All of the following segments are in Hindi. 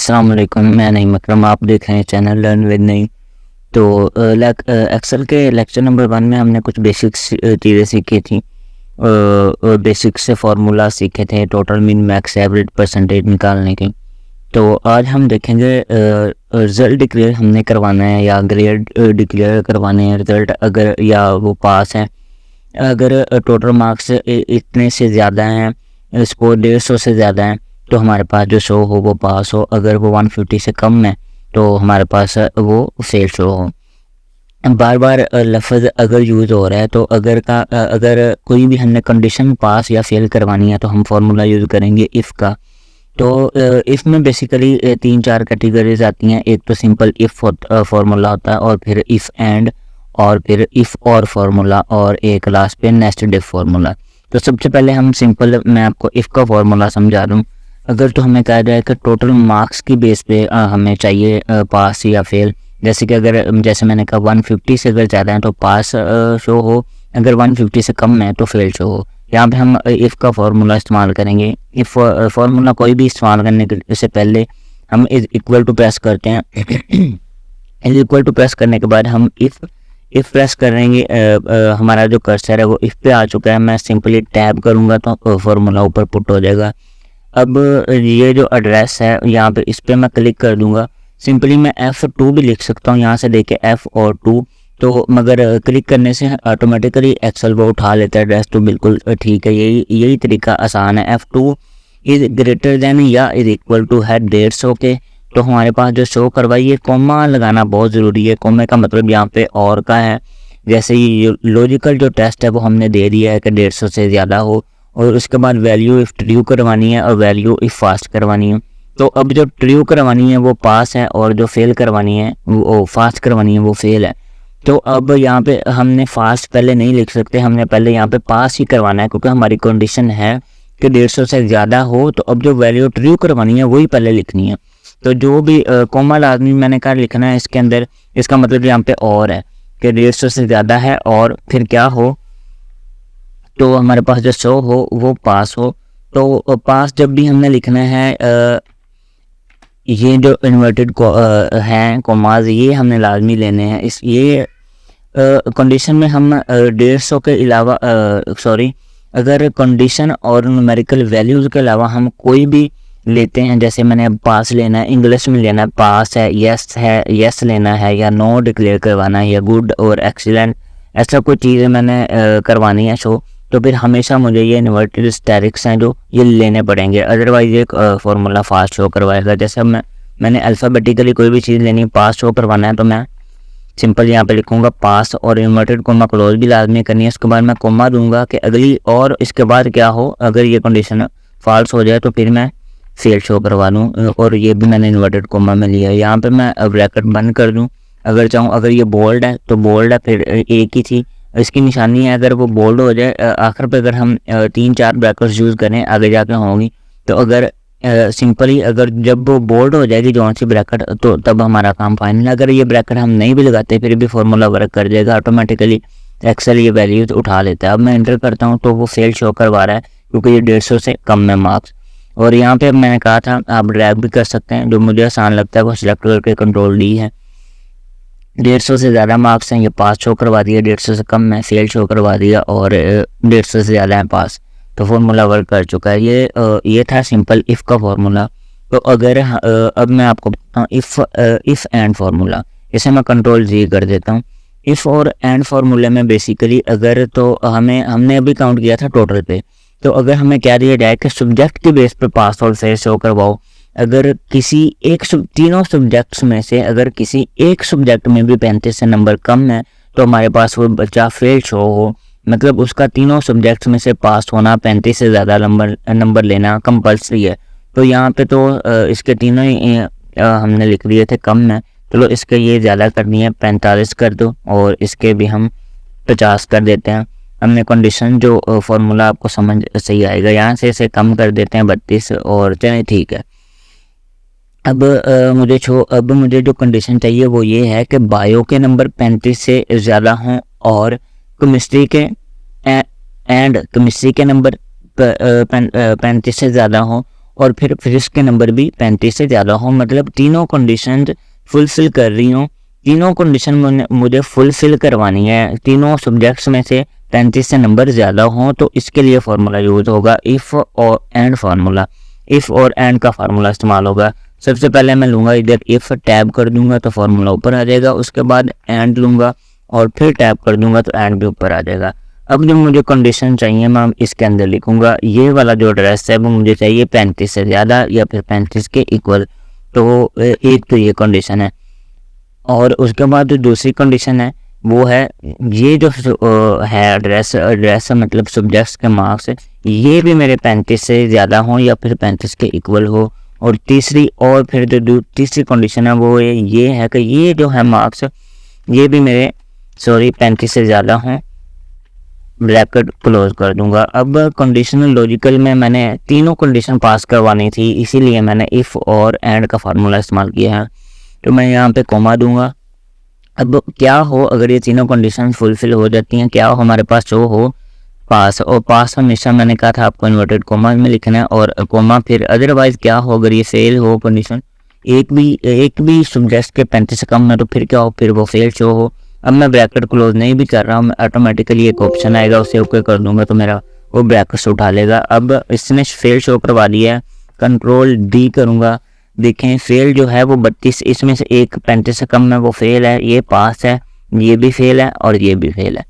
अस्सलाम वालेकुम, मैं नईम अकरम। आप देख रहे हैं चैनल लर्न विद नईम। तो एक्सेल के लेक्चर नंबर 1 में हमने कुछ बेसिक्स चीज़ें सीखी थी। बेसिक्स से फार्मूला सीखे थे, total mean max average percentage निकालने की। तो आज हम देखेंगे रिज़ल्ट डिक्लेयर हमने करवाना है या ग्रेड डिक्लेयर करवाने हैं रिज़ल्ट, अगर या वो पास है। अगर टोटल मार्क्स इतने से ज़्यादा हैं, स्कोर 150 से ज़्यादा हैं, तो हमारे पास जो शो हो वो पास हो। अगर वो 150 से कम है तो हमारे पास वो फेल शो हो। बार बार लफ्ज़ अगर यूज़ हो रहा है तो अगर कोई भी हमने कंडीशन पास या फेल करवानी है तो हम फार्मूला यूज़ करेंगे इफ़ का। तो इफ़ में बेसिकली 3-4 कैटेगरीज आती हैं। एक तो सिंपल इफ़ फार्मूला होता है, और फिर इफ़ एंड, और फिर इफ़ और फार्मूला, और एक लास्ट पे नेस्टेड इफ़ फार्मूला। तो सबसे पहले हम सिंपल, मैं आपको इफ़ का फार्मूला समझा दूँ। अगर तो हमें कहा जाए कि टोटल मार्क्स की बेस पे हमें चाहिए पास या फेल। जैसे कि जैसे मैंने कहा 150 से अगर ज़्यादा है तो पास शो हो, अगर 150 से कम है तो फेल शो हो। यहाँ पे हम इफ़ का फार्मूला इस्तेमाल करेंगे। इफ़ फार्मूला कोई भी इस्तेमाल करने से पहले हम इज इक्वल टू प्रेस करते हैं। इज इक्वल टू प्रेस करने के बाद हम इफ़ प्रेस करेंगे। हमारा जो कर्सर है वो इफ़ पे आ चुका है। मैं सिंपली टैब करूँगा तो फार्मूला ऊपर पुट हो जाएगा। अब ये जो एड्रेस है यहाँ पे, इस पर मैं क्लिक कर दूंगा। सिंपली मैं F2 भी लिख सकता हूँ, यहाँ से देखे F और 2। तो मगर क्लिक करने से ऑटोमेटिकली एक्सेल वो उठा लेता है एड्रेस। तो बिल्कुल ठीक है, यही तरीका आसान है। F2 इज़ ग्रेटर देन या इज़ इक्वल टू है 150 के। तो हमारे पास जो शो करवाइए, कॉमा लगाना बहुत ज़रूरी है। कॉमे का मतलब यहाँ पे और का है। जैसे ये लॉजिकल जो टेस्ट है वो हमने दे दिया है कि 150 से ज़्यादा हो, और उसके बाद वैल्यू इफ़ ट्रू करवानी है और वैल्यू इफ़ फास्ट करवानी है। तो अब जो ट्रू करवानी है वो पास है, और जो फेल करवानी है वो फास्ट करवानी है वो फेल है। तो अब यहाँ पे हमने फास्ट पहले नहीं लिख सकते, हमने पहले यहाँ पे पास ही करवाना है, क्योंकि हमारी कंडीशन है कि 150 से ज़्यादा हो। तो अब जो वैल्यू ट्रू करवानी है वही पहले लिखनी है। तो जो भी कोमा लाजमी मैंने कहा लिखना है इसके अंदर, इसका मतलब यहाँ पे और है कि 150 से ज़्यादा है, और फिर क्या हो, तो हमारे पास जो शो हो वो पास हो। तो पास जब भी हमने लिखना है, ये जो इन्वर्टेड हैं कोमाज, ये हमने लाजमी लेने हैं। इस ये कंडीशन में हम 150 के अलावा अगर कंडीशन और न्यूमेरिकल वैल्यूज़ के अलावा हम कोई भी लेते हैं, जैसे मैंने अब पास लेना है, इंग्लिश में लेना है, पास है, यस लेना है, या नो डिक्लेयर करवाना है, या गुड और एक्सीलेंट, ऐसा कोई चीज़ मैंने करवानी है शो, तो फिर हमेशा मुझे ये इन्वर्टेड स्टेरिक्स हैं जो ये लेने पड़ेंगे। अदरवाइज ये फार्मूला फास्ट शो करवाएगा। जैसे मैंने अल्फ़ाबेटिकली कोई भी चीज़ लेनी, पास शो करवाना है, तो मैं सिंपल यहाँ पे लिखूँगा पास, और इन्वर्टेड कोमा क्लोज भी लाजमी करनी है। उसके बाद मैं कोमा दूंगा कि अगली, और इसके बाद क्या हो, अगर ये कंडीशन फॉल्स हो जाए तो फिर मैं फेल शो करवा दूँ, और ये भी मैंने इन्वर्टेड कोमा में लिया है। यहाँ पर मैं ब्रैकेट बंद कर दूँ अगर चाहूँ। अगर ये बोल्ड है तो बोल्ड है, फिर एक ही थी इसकी निशानी है। अगर वो बोल्ड हो जाए आखिर पे, अगर हम 3-4 ब्रैकेट्स यूज़ करें आगे जाके होंगी, तो अगर सिंपली अगर जब वो बोल्ड हो जाएगी जो सी ब्रैकेट, तो तब हमारा काम फाइनल है। अगर ये ब्रैकेट हम नहीं भी लगाते फिर भी फार्मूला वर्क कर जाएगा ऑटोमेटिकली। एक्सेल ये वैल्यूज उठा लेता है। अब मैं एंटर करता हूँ तो वो फेल शो करवा रहा है, क्योंकि ये 150 से कम है मार्क्स। और यहाँ पे मैंने कहा था आप ड्रैग भी कर सकते हैं, जो मुझे आसान लगता है वो सिलेक्ट करके कंट्रोल डी है। 150 से ज़्यादा मार्क्स हैं, ये पास शो करवा दिया। 150 से कम है फेल शो करवा दिया, और 150 से ज़्यादा है पास। तो फार्मूला वर्क कर चुका है। ये था सिंपल इफ़ का फार्मूला। तो अगर अब मैं आपको बताऊँ इफ़ एंड फार्मूला, इसे मैं कंट्रोल जी कर देता हूँ। इफ़ और एंड फार्मूले में बेसिकली अगर तो हमने अभी काउंट किया था टोटल पे। तो अगर हमें क्या दिया जाए कि सब्जेक्ट के बेस पे पास और फेल शो करवाओ, अगर किसी तीनों सब्जेक्ट्स में से अगर किसी एक सब्जेक्ट में भी 35 से नंबर कम है तो हमारे पास वो बच्चा फेल शो हो। मतलब उसका तीनों सब्जेक्ट्स में से पास होना, 35 से ज़्यादा नंबर लेना कंपल्सरी है। तो यहाँ पे तो इसके तीनों ही हमने लिख दिए थे कम है। चलो इसके ये ज़्यादा करनी है, 45 कर दो, और इसके भी हम 50 कर देते हैं। हमने कंडीशन जो फार्मूला आपको समझ सही आएगा। यहाँ से इसे कम कर देते हैं 32, और चलिए ठीक है। अब मुझे जो कंडीशन चाहिए वो ये है कि बायो के नंबर 35 से ज़्यादा हों, और केमिस्ट्री के नंबर 35 से ज़्यादा हों, और फिर इसके नंबर भी 35 से ज़्यादा हो, मतलब तीनों कंडीशन फुलफिल कर रही हूँ। तीनों कंडीशन मुझे फुलफिल करवानी है, तीनों सब्जेक्ट्स में से 35 से नंबर ज़्यादा हों, तो इसके लिए फार्मूला यूज़ होगा इफ़ और एंड फार्मूला। इफ़ और एंड का फार्मूला इस्तेमाल होगा। सबसे पहले मैं लूँगा इधर इफ़, टैब कर दूंगा तो फार्मूला ऊपर आ जाएगा। उसके बाद एंड लूँगा और फिर टैब कर दूंगा तो एंड भी ऊपर आ जाएगा। अब जो मुझे कंडीशन चाहिए मैं इसके अंदर लिखूंगा, ये वाला जो एड्रेस है वो मुझे चाहिए 35 से ज़्यादा या फिर 35 के इक्वल। तो एक तो ये कंडीशन है। और उसके बाद जो दूसरी कंडीशन है वो है ये जो है एड्रेस मतलब सब्जेक्ट्स के मार्क्स, ये भी मेरे 35 से ज़्यादा हों या फिर 35 के इक्वल हो। और तीसरी तीसरी कंडीशन है वो ये है कि ये जो है मार्क्स ये भी मेरे 35 से ज़्यादा हों। ब्रैकेट क्लोज कर दूंगा। अब कंडीशनल लॉजिकल में मैंने तीनों कंडीशन पास करवानी थी, इसीलिए मैंने इफ़ और एंड का फार्मूला इस्तेमाल किया है। तो मैं यहाँ पे कॉमा दूंगा। अब क्या हो अगर ये तीनों कंडीशन फुलफिल हो जाती हैं, क्या हो हमारे पास जो हो पास, और पास हमेशा मैंने कहा था आपको इन्वर्टेड कॉमा में लिखना है और कॉमा फिर अदरवाइज क्या हो अगर ये फेल हो कंडीशन, एक भी सब्जेक्ट के 35 से कम है तो फिर क्या हो, फिर वो फेल शो हो। अब मैं ब्रैकेट क्लोज नहीं भी कर रहा हूँ, मैं ऑटोमेटिकली एक ऑप्शन आएगा उसे ओके कर दूंगा तो मेरा वो ब्रैकेट उठा लेगा। अब इसने फेल शो करवा दिया है, कंट्रोल डी करूँगा। देखें फेल जो है वो 32, इसमें से एक 35 से कम है वो फेल है, ये पास है, ये भी फेल है और ये भी फेल है।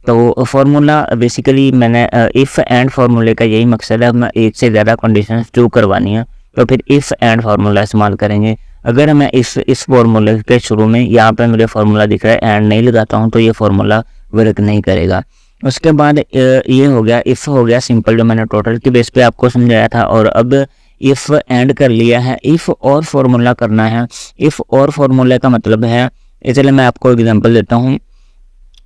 तो फार्मूला बेसिकली मैंने इफ़ एंड फार्मूले का यही मकसद है, मैं एक से ज़्यादा कंडीशन ट्रू करवानी है तो फिर इफ़ एंड फार्मूला इस्तेमाल करेंगे। अगर मैं इस फार्मूले के शुरू में यहाँ पे मुझे फार्मूला दिख रहा है एंड नहीं लगाता हूँ तो ये फार्मूला वर्क नहीं करेगा। उसके बाद ये हो गया इफ़ हो गया सिंपल जो मैंने टोटल की बेस पे आपको समझाया था। और अब इफ़ एंड कर लिया है, इफ़ और फार्मूला करना है। इफ़ और फार्मूले का मतलब है, इसलिए मैं आपको एग्जांपल देता हूँ।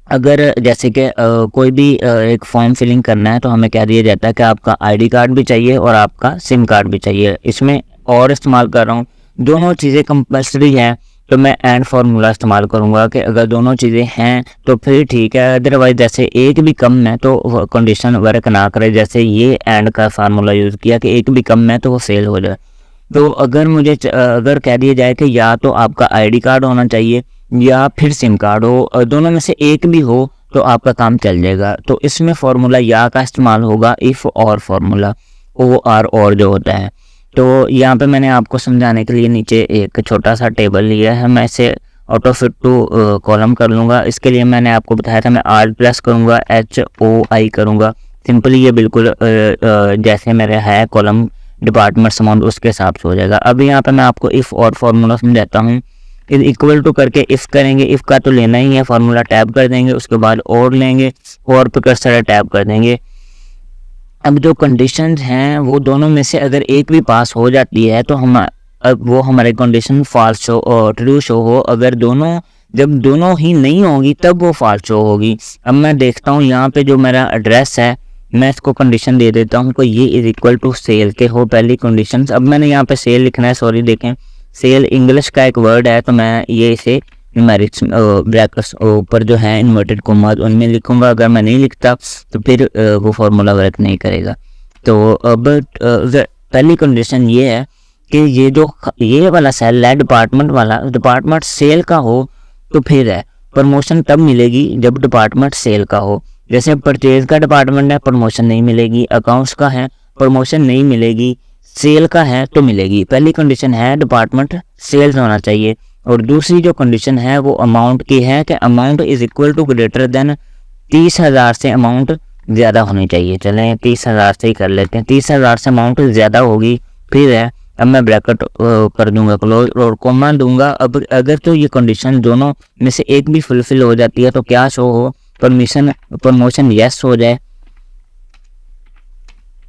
अगर जैसे कि कोई भी एक फॉर्म फिलिंग करना है तो हमें क्या दिया जाता है कि आपका आईडी कार्ड भी चाहिए और आपका सिम कार्ड भी चाहिए। इसमें और इस्तेमाल कर रहा हूँ, दोनों चीज़ें कंपल्सरी हैं तो मैं एंड फार्मूला इस्तेमाल करूँगा कि अगर दोनों चीज़ें हैं तो फिर ठीक है, अदरवाइज जैसे एक भी कम है तो कंडीशन वर्क ना करे। जैसे ये एंड का फार्मूला यूज़ किया कि एक भी कम है तो वो फेल हो जाए। तो अगर मुझे अगर कह दिया जाए कि या तो आपका आईडी कार्ड होना चाहिए या फिर सिम कार्ड हो, दोनों में से एक भी हो तो आपका काम चल जाएगा। तो इसमें फार्मूला या का इस्तेमाल होगा, इफ़ और फार्मूला OR और जो होता है। तो यहाँ पे मैंने आपको समझाने के लिए नीचे एक छोटा सा टेबल लिया है, मैं इसे ऑटो फिट टू कॉलम कर लूँगा। इसके लिए मैंने आपको बताया था मैं Alt प्रेस करूँगा, HOI करूँगा। सिंपली ये बिल्कुल जैसे मेरे है कॉलम डिपार्टमेंट्स अमाउंट उसके हिसाब से हो जाएगा। अब यहाँ पे मैं आपको इफ़ और फार्मूला समझाता हूँ। इक्वल टू करके इफ़ करेंगे, इफ़ का तो लेना ही है, फार्मूला टैब कर देंगे, उसके बाद और लेंगे और पे कर्सर टैब कर देंगे। अब जो कंडीशंस हैं वो दोनों में से अगर एक भी पास हो जाती है तो अब वो हमारे कंडीशन फॉल्स शो और ट्रू शो हो। अगर जब दोनों ही नहीं होगी तब वो फॉल्स शो होगी। अब मैं देखता हूँ यहाँ पे जो मेरा एड्रेस है, मैं इसको कंडीशन दे देता हूँ कि ये इज इक्वल टू सेल के हो पहली कंडीशन। अब मैंने यहाँ पे सेल लिखना है, सॉरी देखें सेल इंग्लिश का एक वर्ड है तो मैं ये इसे न्यूमेरिक्स ब्रैकेट्स ऊपर जो है इन्वर्टेड कॉमा उनमें लिखूंगा। अगर मैं नहीं लिखता तो फिर वो फार्मूला वर्क नहीं करेगा। तो अब पहली कंडीशन ये है कि ये वाला सेल है डिपार्टमेंट वाला, डिपार्टमेंट सेल का हो तो फिर है प्रमोशन तब मिलेगी जब डिपार्टमेंट सेल का हो। जैसे परचेज का डिपार्टमेंट है प्रमोशन नहीं मिलेगी, अकाउंट्स का है प्रमोशन नहीं मिलेगी, सेल का है तो मिलेगी। पहली कंडीशन है डिपार्टमेंट सेल्स होना चाहिए और दूसरी जो कंडीशन है वो अमाउंट की है कि amount is equal to greater than 30,000 से अमाउंट ज़्यादा होनी चाहिए। चलें 30,000 से ही कर लेते हैं, 30,000 से अमाउंट ज़्यादा होगी फिर है। अब मैं ब्रैकेट कर दूंगा क्लोज और कॉमा दूंगा। अब अगर तो ये कंडीशन दोनों में से एक भी फुलफिल हो जाती है तो क्या शो हो, प्रमोशन यस हो जाए,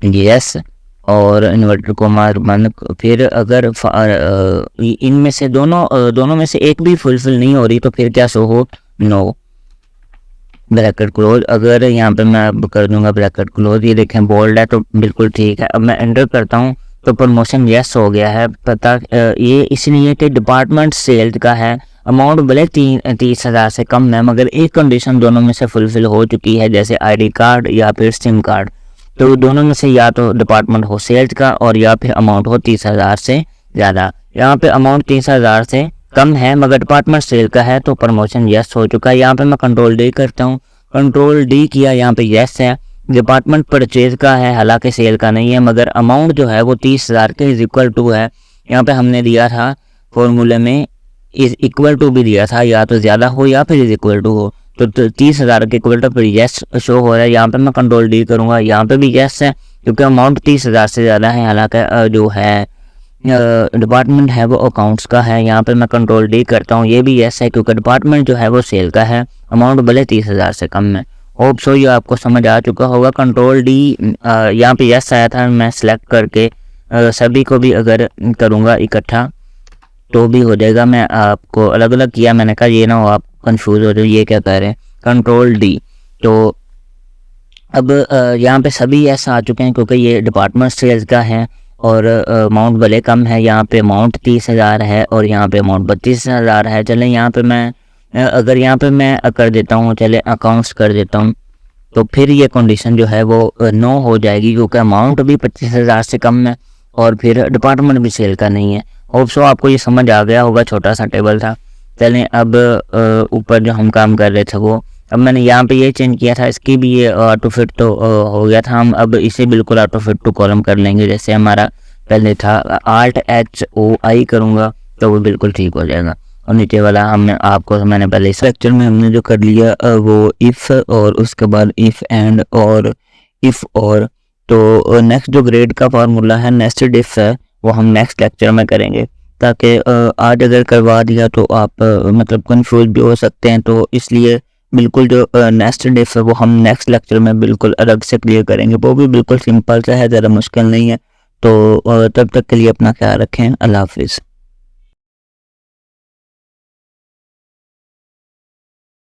यस और इन्वर्टेड कॉमा बंद। फिर अगर इनमें से दोनों में से एक भी फुलफिल नहीं हो रही तो फिर क्या शो हो, नो, ब्रैकेट क्लोज। अगर यहाँ पे मैं अब कर दूंगा ब्रैकेट क्लोज, ये देखें बोल्ड है तो बिल्कुल ठीक है। अब मैं एंटर करता हूँ तो प्रमोशन यस हो गया है। पता ये इसलिए कि डिपार्टमेंट सेल्स का है, अमाउंट भले 30,000 से कम है मगर एक कंडीशन दोनों में से फुलफिल हो चुकी है, जैसे आईडी कार्ड या फिर सिम कार्ड। तो दोनों में से या तो डिपार्टमेंट हो सेल्स का और या फिर अमाउंट हो 30,000 से ज़्यादा। यहाँ पे अमाउंट 30,000 से कम है मगर डिपार्टमेंट सेल का है तो प्रमोशन यस हो चुका है। यहाँ पे मैं कंट्रोल डी करता हूँ, कंट्रोल डी किया, यहाँ पे यस है। डिपार्टमेंट परचेज का है हालांकि सेल का नहीं है मगर अमाउंट जो है वो 30,000 के इज इक्वल टू है। यहाँ पे हमने दिया था फॉर्मूले में इज इक्वल टू भी दिया था, या तो ज़्यादा हो या फिर इज इक्वल टू हो, तो 30,000 के इक्वल टू फिर यस शो हो रहा है। यहाँ पे मैं कंट्रोल डी करूँगा, यहाँ पे भी यस है क्योंकि अमाउंट 30,000 से ज़्यादा है। हालांकि जो है डिपार्टमेंट है वो अकाउंट्स का है। यहाँ पे मैं कंट्रोल डी करता हूँ, ये भी यस है क्योंकि डिपार्टमेंट जो है वो सेल का है, अमाउंट भले 30,000 से कम है। होप सो ये आपको समझ आ चुका होगा। कंट्रोल डी यहाँ पे यस आया था, मैं सेलेक्ट करके सभी को भी अगर करूँगा इकट्ठा तो भी हो जाएगा। मैं आपको अलग अलग किया, मैंने कहा ये ना हो आप कंफ्यूज हो जाओ ये क्या कह रहे हैं। कंट्रोल डी, तो अब यहाँ पे सभी यस आ चुके हैं क्योंकि ये डिपार्टमेंट सेल्स का है और अमाउंट भले कम है। यहाँ पे अमाउंट 30,000 है और यहाँ पे अमाउंट 32,000 है। चले यहाँ पे मैं अगर यहाँ पे मैं कर देता हूँ, चले अकाउंट्स कर देता हूँ, तो फिर ये कंडीशन जो है वो नो हो जाएगी क्योंकि अमाउंट भी 25,000 से कम है और फिर डिपार्टमेंट भी सेल का नहीं है। होप सो आपको ये समझ आ गया होगा, छोटा सा टेबल था। चलें अब ऊपर जो हम काम कर रहे थे वो अब मैंने यहाँ पे ये चेंज किया था, इसकी भी ये ऑटो फिट तो हो गया था। हम अब इसे बिल्कुल ऑटो फिट टू कॉलम कर लेंगे जैसे हमारा पहले था। ALT-HOI करूँगा तो वो बिल्कुल ठीक हो जाएगा। और नीचे वाला हमने आपको मैंने पहले इस लेक्चर में हमने जो कर लिया वो इफ़ और उसके बाद इफ़ एंड और इफ़ और, तो नेक्स्ट जो ग्रेड का फार्मूला है नेस्टेड इफ़ है वो हम नेक्स्ट लेक्चर में करेंगे, ताकि आज अगर करवा दिया तो आप मतलब कंफ्यूज भी हो सकते हैं। तो इसलिए बिल्कुल जो नेस्टेड इफ है वो हम नेक्स्ट लेक्चर में बिल्कुल अलग से क्लियर करेंगे, वो भी बिल्कुल सिंपल सा है, ज़्यादा मुश्किल नहीं है। तो तब तक के लिए अपना ख्याल रखें। अल्लाह हाफिज़।